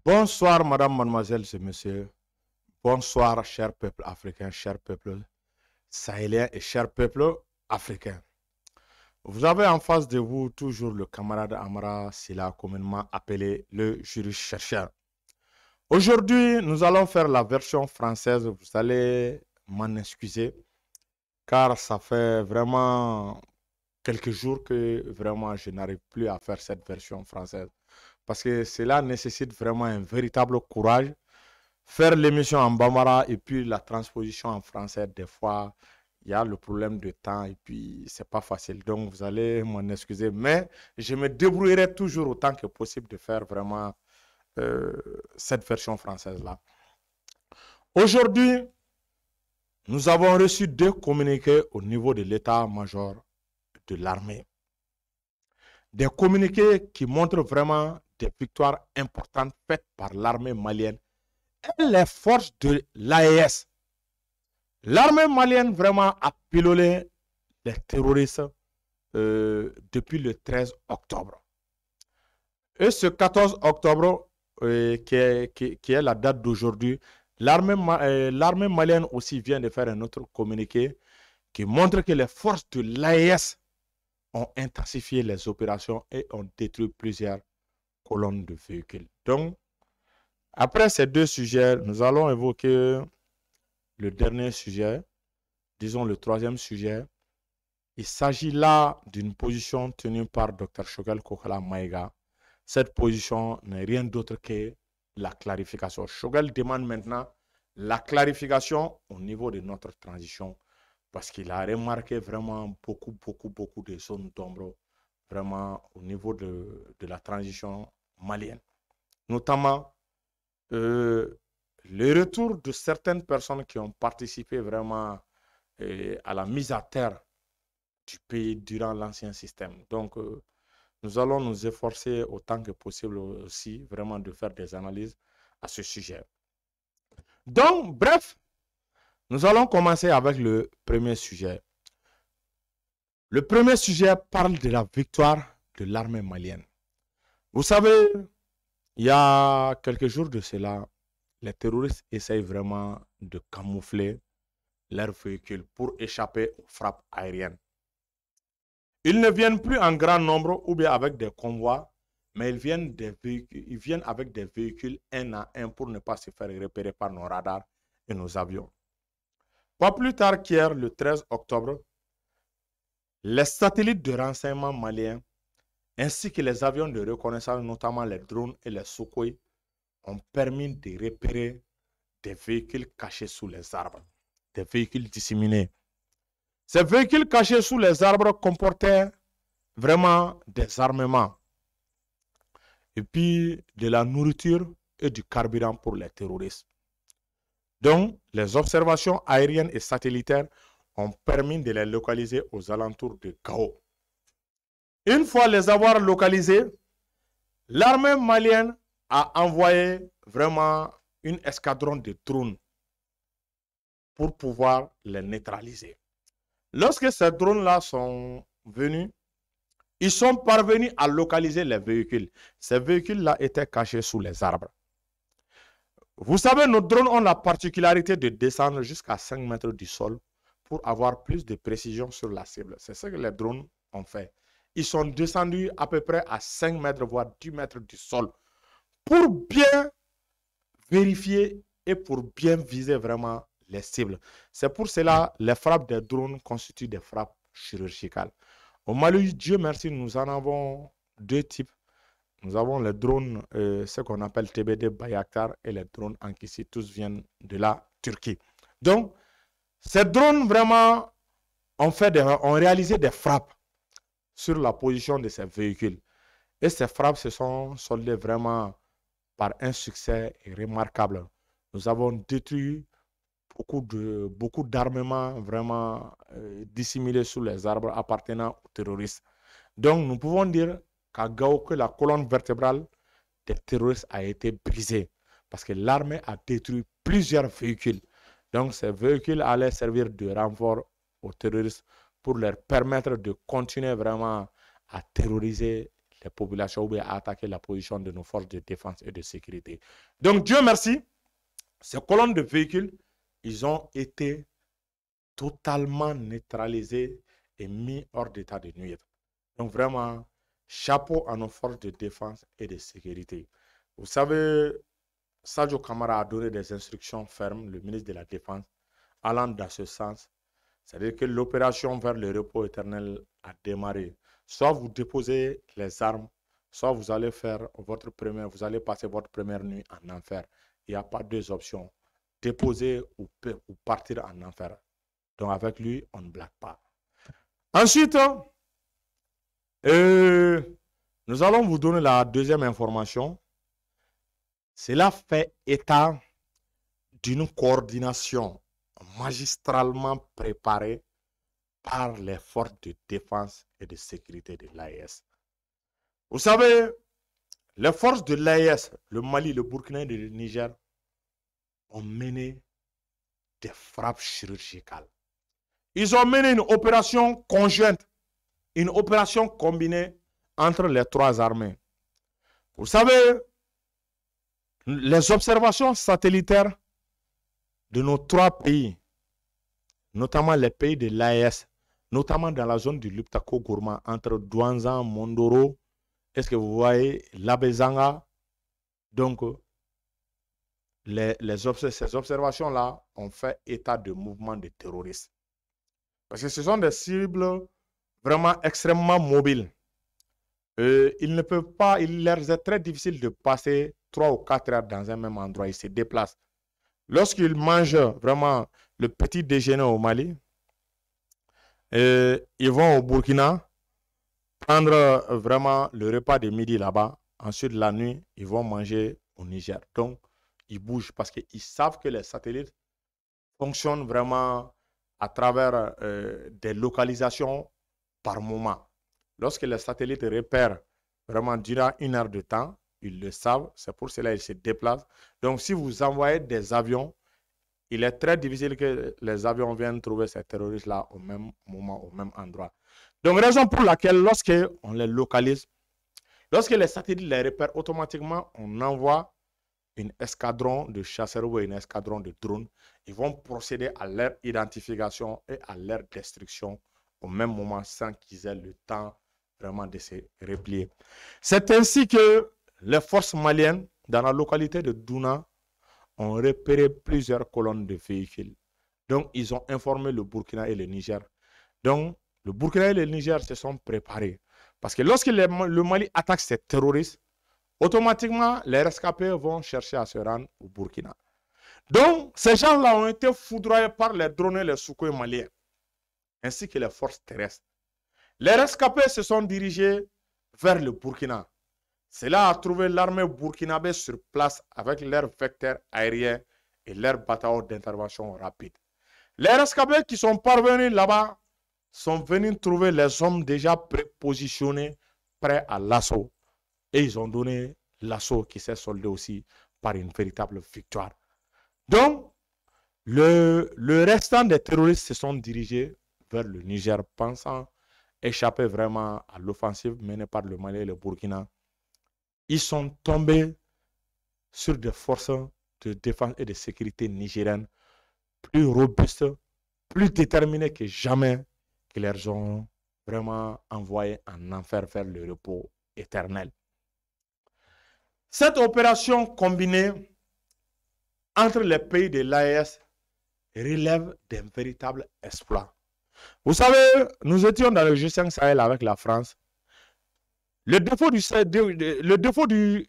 Bonsoir, madame, mademoiselles et messieurs. Bonsoir, cher peuple africain, cher peuple sahélien et cher peuple africain. Vous avez en face de vous toujours le camarade Amara Silla, communément appelé le juriste chercheur. Aujourd'hui, nous allons faire la version française. Vous allez m'en excuser, car ça fait vraiment quelques jours que vraiment je n'arrive plus à faire cette version française. Parce que cela nécessite vraiment un véritable courage. Faire l'émission en Bambara et puis la transposition en français, des fois, il y a le problème de temps et puis c'est pas facile. Donc, vous allez m'en excuser, mais je me débrouillerai toujours autant que possible de faire vraiment euh, cette version française-là. Aujourd'hui, nous avons reçu deux communiqués au niveau de l'état-major de l'armée. Des communiqués qui montrent vraiment des victoires importantes faites par l'armée malienne et les forces de l'AES. L'armée malienne vraiment a pilolé les terroristes depuis le 13 octobre. Et ce 14 octobre, qui est la date d'aujourd'hui, l'armée malienne aussi vient de faire un autre communiqué qui montre que les forces de l'AES ont intensifié les opérations et ont détruit plusieurs colonnes de véhicules. Donc, après ces deux sujets, nous allons évoquer le dernier sujet, disons le troisième sujet. Il s'agit là d'une position tenue par Dr Choguel Kokala Maïga. Cette position n'est rien d'autre que la clarification. Choguel demande maintenant la clarification au niveau de notre transition parce qu'il a remarqué vraiment beaucoup de zones d'ombre vraiment au niveau de la transition malienne. Notamment le retour de certaines personnes qui ont participé vraiment à la mise à terre du pays durant l'ancien système. Donc, nous allons nous efforcer autant que possible aussi vraiment de faire des analyses à ce sujet. Donc, bref, nous allons commencer avec le premier sujet. Le premier sujet parle de la victoire de l'armée malienne. Vous savez, il y a quelques jours de cela, les terroristes essayent vraiment de camoufler leurs véhicules pour échapper aux frappes aériennes. Ils ne viennent plus en grand nombre ou bien avec des convois, mais ils viennent avec des véhicules un à un pour ne pas se faire repérer par nos radars et nos avions. Pas plus tard qu'hier, le 13 octobre, les satellites de renseignement maliens ainsi que les avions de reconnaissance, notamment les drones et les Sukhoi, ont permis de repérer des véhicules cachés sous les arbres, des véhicules disséminés. Ces véhicules cachés sous les arbres comportaient vraiment des armements et puis de la nourriture et du carburant pour les terroristes. Donc, les observations aériennes et satellitaires ont permis de les localiser aux alentours de Gao. Une fois les avoir localisés, l'armée malienne a envoyé vraiment une escadron de drones pour pouvoir les neutraliser. Lorsque ces drones-là sont venus, ils sont parvenus à localiser les véhicules. Ces véhicules-là étaient cachés sous les arbres. Vous savez, nos drones ont la particularité de descendre jusqu'à 5 mètres du sol pour avoir plus de précision sur la cible. C'est ce que les drones ont fait. Ils sont descendus à peu près à 5 mètres, voire 10 mètres du sol pour bien vérifier et pour bien viser vraiment les cibles. C'est pour cela que les frappes des drones constituent des frappes chirurgicales. Au Mali, Dieu merci, nous en avons deux types. Nous avons les drones, ce qu'on appelle TBD Bayraktar et les drones Ankisi, tous viennent de la Turquie. Donc, ces drones vraiment ont réalisé des frappes sur la position de ces véhicules. Et ces frappes se sont soldées vraiment par un succès remarquable. Nous avons détruit beaucoup d'armements vraiment dissimulés sous les arbres appartenant aux terroristes. Donc, nous pouvons dire qu'à Gao, que la colonne vertébrale des terroristes a été brisée parce que l'armée a détruit plusieurs véhicules. Donc, ces véhicules allaient servir de renfort aux terroristes pour leur permettre de continuer vraiment à terroriser les populations ou bien à attaquer la position de nos forces de défense et de sécurité. Donc, Dieu merci, ces colonnes de véhicules, ils ont été totalement neutralisés et mis hors d'état de nuire. Donc, vraiment, chapeau à nos forces de défense et de sécurité. Vous savez, Sadio Kamara a donné des instructions fermes, le ministre de la Défense, allant dans ce sens. C'est-à-dire que l'opération vers le repos éternel a démarré. Soit vous déposez les armes, soit vous allez vous allez passer votre première nuit en enfer. Il n'y a pas deux options. Déposer ou partir en enfer. Donc avec lui, on ne blague pas. Ensuite, nous allons vous donner la deuxième information. Cela fait état d'une coordination magistralement préparée par les forces de défense et de sécurité de l'AES. Vous savez, les forces de l'AES, le Mali, le Burkina et le Niger, ont mené des frappes chirurgicales. Ils ont mené une opération conjointe, une opération combinée entre les trois armées. Vous savez, les observations satellitaires de nos trois pays, notamment les pays de l'AES, notamment dans la zone du Liptako-Gourma, entre Douanzan, Mondoro, est-ce que vous voyez Labezanga? Donc, ces observations-là ont fait état de mouvements de terroristes. Parce que ce sont des cibles vraiment extrêmement mobiles. Ils ne peuvent pas, il leur est très difficile de passer 3 ou 4 heures dans un même endroit. Ils se déplacent. Lorsqu'ils mangent vraiment le petit déjeuner au Mali, ils vont au Burkina prendre vraiment le repas de midi là-bas. Ensuite, la nuit, ils vont manger au Niger. Donc, ils bougent parce qu'ils savent que les satellites fonctionnent vraiment à travers des localisations par moment. Lorsque les satellites repèrent vraiment durant 1 heure de temps, ils le savent, c'est pour cela qu'ils se déplacent. Donc, si vous envoyez des avions, il est très difficile que les avions viennent trouver ces terroristes-là au même moment, au même endroit. Donc, raison pour laquelle, lorsqu'on les localise, lorsque les satellites les repèrent, automatiquement, on envoie un escadron de chasseurs ou un escadron de drones. Ils vont procéder à leur identification et à leur destruction au même moment sans qu'ils aient le temps vraiment de se replier. C'est ainsi que les forces maliennes, dans la localité de Douna, ont repéré plusieurs colonnes de véhicules. Donc, ils ont informé le Burkina et le Niger. Donc, le Burkina et le Niger se sont préparés. Parce que lorsque le Mali attaque ces terroristes, automatiquement, les rescapés vont chercher à se rendre au Burkina. Donc, ces gens-là ont été foudroyés par les drones et les Sukhoi maliens, ainsi que les forces terrestres. Les rescapés se sont dirigés vers le Burkina. Cela a trouvé l'armée burkinabé sur place avec leurs vecteurs aériens et leurs bataillons d'intervention rapide. Les rescapés qui sont parvenus là-bas sont venus trouver les hommes déjà prépositionnés, prêts à l'assaut. Et ils ont donné l'assaut qui s'est soldé aussi par une véritable victoire. Donc, le restant des terroristes se sont dirigés vers le Niger, pensant échapper vraiment à l'offensive menée par le Mali et le Burkina. Ils sont tombés sur des forces de défense et de sécurité nigériennes plus robustes, plus déterminées que jamais, qui leur ont vraiment envoyé en enfer vers le repos éternel. Cette opération combinée entre les pays de l'AES relève d'un véritable exploit. Vous savez, nous étions dans le G5 Sahel avec la France. Le défaut du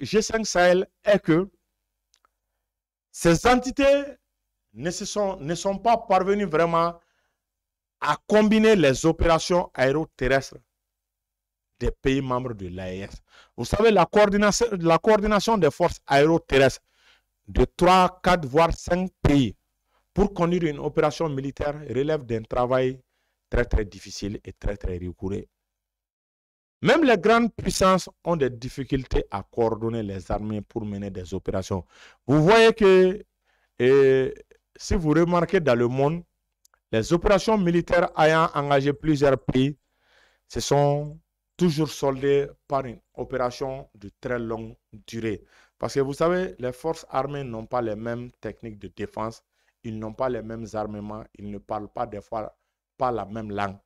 G5 Sahel est que ces entités ne sont pas parvenues vraiment à combiner les opérations aéroterrestres des pays membres de l'AES. Vous savez, la coordination des forces aéroterrestres de 3, 4, voire 5 pays pour conduire une opération militaire relève d'un travail très très difficile et très très rigoureux. Même les grandes puissances ont des difficultés à coordonner les armées pour mener des opérations. Vous voyez que, si vous remarquez dans le monde, les opérations militaires ayant engagé plusieurs pays, ce sont toujours soldée par une opération de très longue durée. Parce que vous savez, les forces armées n'ont pas les mêmes techniques de défense, ils n'ont pas les mêmes armements, ils ne parlent pas des fois pas la même langue.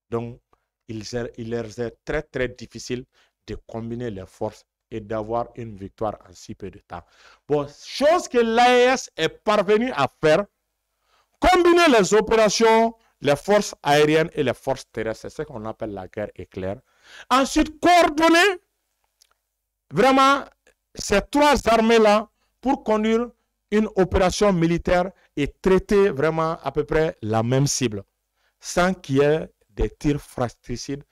Donc, il leur est très très difficile de combiner les forces et d'avoir une victoire en si peu de temps. Bon, chose que l'AES est parvenu à faire, combiner les opérations, les forces aériennes et les forces terrestres, c'est ce qu'on appelle la guerre éclair. Ensuite, coordonner vraiment ces trois armées-là pour conduire une opération militaire et traiter vraiment à peu près la même cible, sans qu'il y ait des tirs fratricides,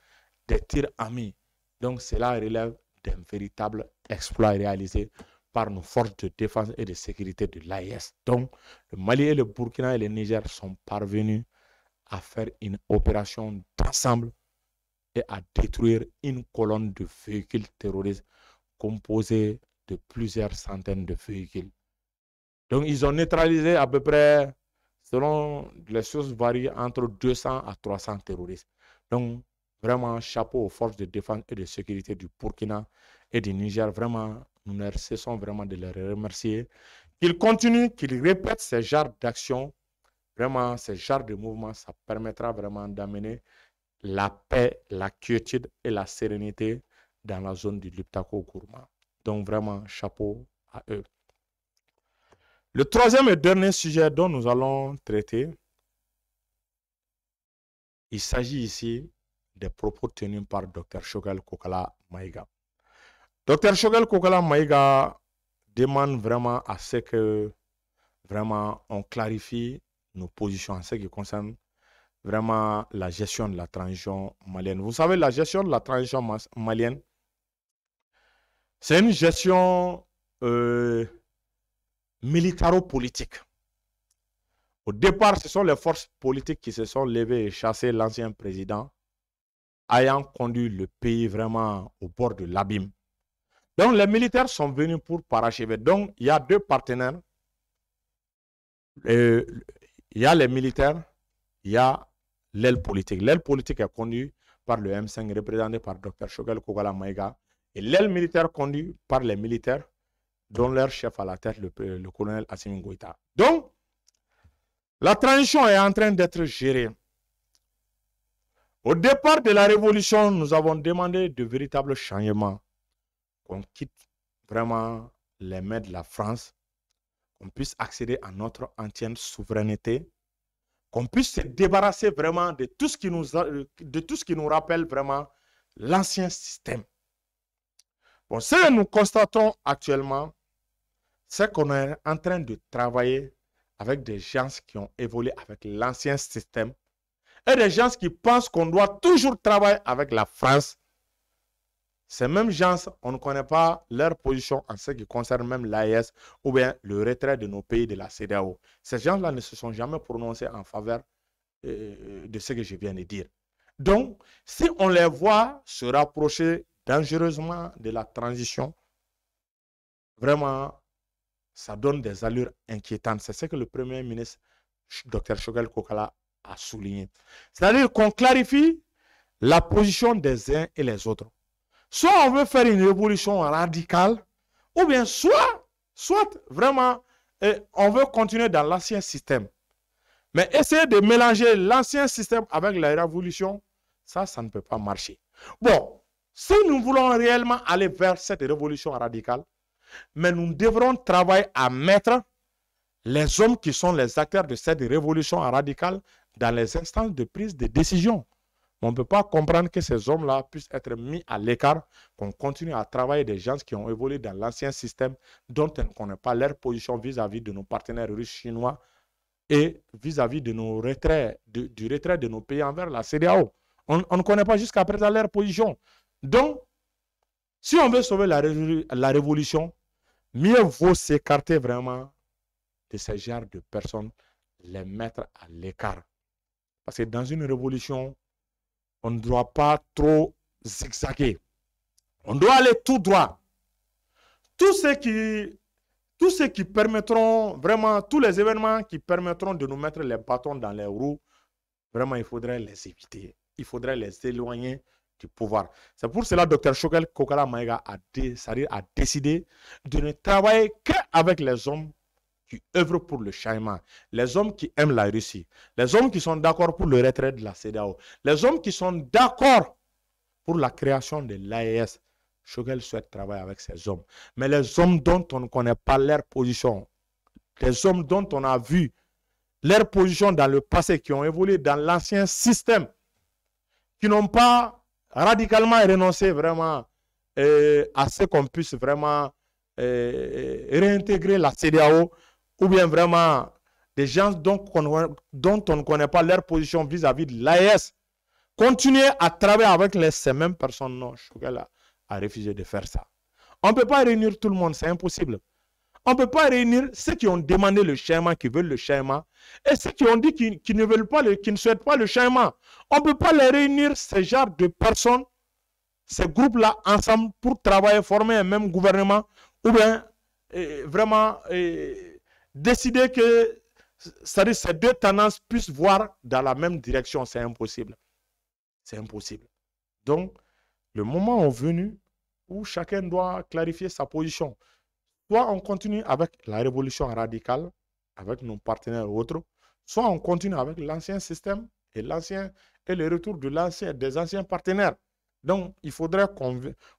des tirs amis. Donc cela relève d'un véritable exploit réalisé par nos forces de défense et de sécurité de l'AES. Donc le Mali et le Burkina et le Niger sont parvenus à faire une opération d'ensemble et à détruire une colonne de véhicules terroristes composée de plusieurs centaines de véhicules. Donc ils ont neutralisé à peu près, selon les choses varient, entre 200 à 300 terroristes. Donc vraiment chapeau aux forces de défense et de sécurité du Burkina et du Niger. Vraiment, nous ne cessons vraiment de les remercier. Qu'ils continuent, qu'ils répètent ces genres d'actions. Vraiment, ces genres de mouvements, ça permettra vraiment d'amener la paix, la quiétude et la sérénité dans la zone du Liptako-Gourma. Donc vraiment, chapeau à eux. Le troisième et dernier sujet dont nous allons traiter, il s'agit ici des propos tenus par Dr Choguel Kokala Maïga. Dr Choguel Kokala Maïga demande vraiment à ce que vraiment on clarifie nos positions en ce qui concerne vraiment la gestion de la transition malienne. Vous savez, la gestion de la transition malienne, c'est une gestion militaro-politique. Au départ, ce sont les forces politiques qui se sont levées et chassé l'ancien président, ayant conduit le pays vraiment au bord de l'abîme. Donc, les militaires sont venus pour parachever. Donc, il y a deux partenaires. Il y a les militaires, il y a l'aile politique. L'aile politique est conduite par le M5, représenté par Dr Choguel Kokala Maïga. Et l'aile militaire conduite par les militaires, dont leur chef à la tête, le colonel Assimi Goïta. Donc, la transition est en train d'être gérée. Au départ de la révolution, nous avons demandé de véritables changements. Qu'on quitte vraiment les mains de la France, qu'on puisse accéder à notre entière souveraineté, qu'on puisse se débarrasser vraiment de tout ce qui nous rappelle vraiment l'ancien système. Bon, ce que nous constatons actuellement, c'est qu'on est en train de travailler avec des gens qui ont évolué avec l'ancien système et des gens qui pensent qu'on doit toujours travailler avec la France. Ces mêmes gens, on ne connaît pas leur position en ce qui concerne même l'AES ou bien le retrait de nos pays de la CEDEAO. Ces gens-là ne se sont jamais prononcés en faveur de ce que je viens de dire. Donc, si on les voit se rapprocher dangereusement de la transition, vraiment, ça donne des allures inquiétantes. C'est ce que le Premier ministre, Dr Choguel Kokala, a souligné. C'est-à-dire qu'on clarifie la position des uns et les autres. Soit on veut faire une révolution radicale, ou bien soit vraiment, on veut continuer dans l'ancien système. Mais essayer de mélanger l'ancien système avec la révolution, ça ne peut pas marcher. Bon, si nous voulons réellement aller vers cette révolution radicale, mais nous devrons travailler à mettre les hommes qui sont les acteurs de cette révolution radicale dans les instances de prise de décision. On ne peut pas comprendre que ces hommes-là puissent être mis à l'écart, qu'on continue à travailler des gens qui ont évolué dans l'ancien système dont on ne connaît pas leur position vis-à-vis de nos partenaires russes, chinois et vis-à-vis de nos retraits, du retrait de nos pays envers la CEDEAO. On ne connaît pas jusqu'à présent leur position. Donc, si on veut sauver la révolution, mieux vaut s'écarter vraiment de ce genre de personnes, les mettre à l'écart. Parce que dans une révolution, on ne doit pas trop zigzaguer. On doit aller tout droit. Tout ce qui permettront, vraiment, tous les événements qui permettront de nous mettre les bâtons dans les roues, vraiment, il faudrait les éviter. Il faudrait les éloigner du pouvoir. C'est pour cela que Dr Choguel Kokala Maïga a décidé de ne travailler qu'avec les hommes qui œuvrent pour le changement, les hommes qui aiment la Russie, les hommes qui sont d'accord pour le retrait de la CEDEAO, les hommes qui sont d'accord pour la création de l'AES. Choguel souhaite travailler avec ces hommes. Mais les hommes dont on ne connaît pas leur position, les hommes dont on a vu leur position dans le passé, qui ont évolué dans l'ancien système, qui n'ont pas radicalement renoncé vraiment à ce qu'on puisse vraiment réintégrer la CEDEAO, ou bien vraiment des gens dont on ne connaît pas leur position vis-à-vis de l'AES, continuer à travailler avec ces mêmes personnes. Non, Choguel a refusé de faire ça. On ne peut pas réunir tout le monde, c'est impossible. On ne peut pas réunir ceux qui ont demandé le changement, qui veulent le changement, et ceux qui ont dit qu'ils ne veulent pas, qui ne souhaitent pas le changement. On ne peut pas les réunir, ces genres de personnes, ces groupes-là, ensemble pour travailler, former un même gouvernement, ou bien vraiment décider que ces deux tendances puissent voir dans la même direction. C'est impossible. C'est impossible. Donc, le moment est venu où chacun doit clarifier sa position. Soit on continue avec la révolution radicale, avec nos partenaires ou autres, soit on continue avec l'ancien système et le retour des anciens partenaires. Donc, il faudrait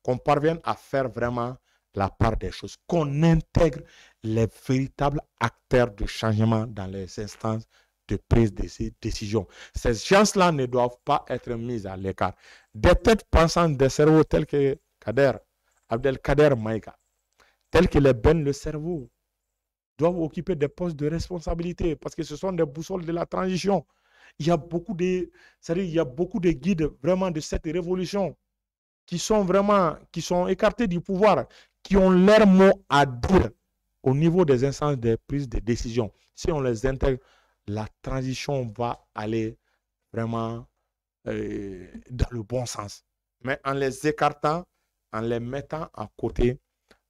qu'on parvienne à faire vraiment la part des choses, qu'on intègre les véritables acteurs de changement dans les instances de prise de ces décisions. Ces gens-là ne doivent pas être mis à l'écart. Des têtes pensantes, des cerveaux tels que Abdelkader Maïga, tels que les Ben le cerveau, doivent occuper des postes de responsabilité parce que ce sont des boussoles de la transition. Il y a beaucoup de guides vraiment de cette révolution qui sont écartés du pouvoir, qui ont leur mot à dire au niveau des instances de prise de décision. Si on les intègre, la transition va aller vraiment dans le bon sens. Mais en les écartant, en les mettant à côté,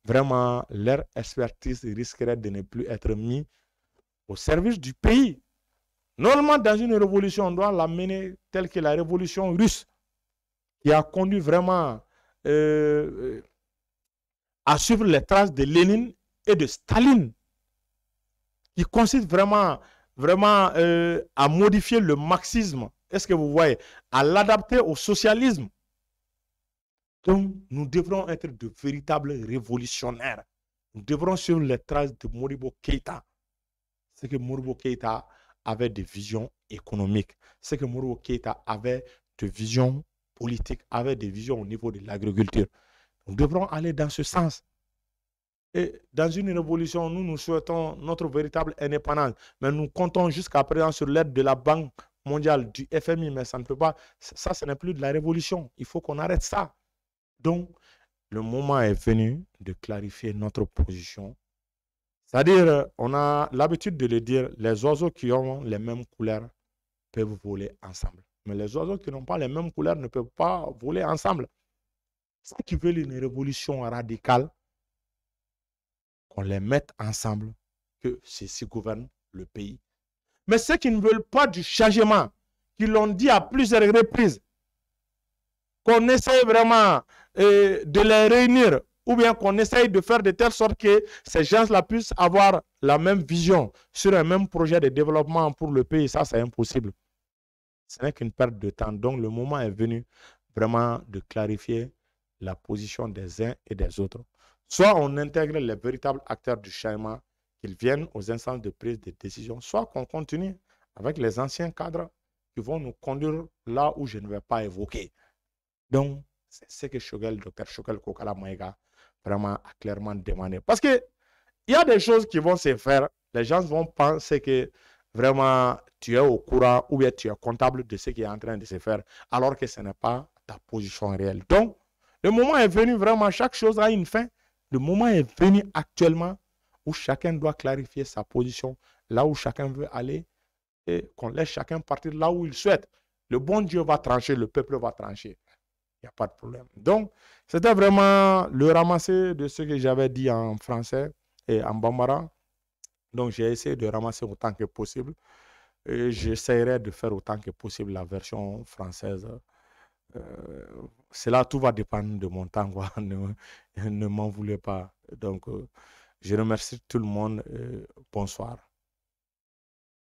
vraiment, leur expertise risquerait de ne plus être mise au service du pays. Normalement, dans une révolution, on doit la mener telle que la révolution russe, qui a conduit vraiment à suivre les traces de Lénine et de Staline, qui consiste vraiment à modifier le marxisme. Est-ce que vous voyez? À l'adapter au socialisme. Donc, nous devrons être de véritables révolutionnaires. Nous devrons suivre les traces de Modibo Keïta. C'est que Modibo Keïta avait des visions économiques. C'est que Modibo Keïta avait des visions politiques, avait des visions au niveau de l'agriculture. Nous devrons aller dans ce sens. Et dans une révolution, nous souhaitons notre véritable indépendance. Mais nous comptons jusqu'à présent sur l'aide de la Banque mondiale, du FMI. Mais ça ne peut pas. Ça, ce n'est plus de la révolution. Il faut qu'on arrête ça. Donc, le moment est venu de clarifier notre position. C'est-à-dire, on a l'habitude de le dire, les oiseaux qui ont les mêmes couleurs peuvent voler ensemble. Mais les oiseaux qui n'ont pas les mêmes couleurs ne peuvent pas voler ensemble. Ceux qui veulent une révolution radicale, qu'on les mette ensemble, que ceux-ci gouvernent le pays. Mais ceux qui ne veulent pas du changement, qui l'ont dit à plusieurs reprises, qu'on essaye vraiment de les réunir, ou bien qu'on essaye de faire de telle sorte que ces gens-là puissent avoir la même vision sur un même projet de développement pour le pays, ça c'est impossible. Ce n'est qu'une perte de temps. Donc le moment est venu vraiment de clarifier la position des uns et des autres. Soit on intègre les véritables acteurs du changement, qu'ils viennent aux instances de prise de décision, soit qu'on continue avec les anciens cadres qui vont nous conduire là où je ne vais pas évoquer. Donc, c'est ce que Dr Choguel Kokala Maïga vraiment a clairement demandé. Parce qu'il y a des choses qui vont se faire. Les gens vont penser que vraiment tu es au courant ou bien tu es comptable de ce qui est en train de se faire, alors que ce n'est pas ta position réelle. Donc, le moment est venu vraiment, chaque chose a une fin. Le moment est venu actuellement où chacun doit clarifier sa position, là où chacun veut aller, et qu'on laisse chacun partir là où il souhaite. Le bon Dieu va trancher, le peuple va trancher. Il n'y a pas de problème. Donc, c'était vraiment le ramasser de ce que j'avais dit en français et en bambara. Donc, j'ai essayé de ramasser autant que possible. Et j'essaierai de faire autant que possible la version française cela, tout va dépendre de mon temps, quoi. Ne m'en voulez pas. Donc, je remercie tout le monde. Bonsoir.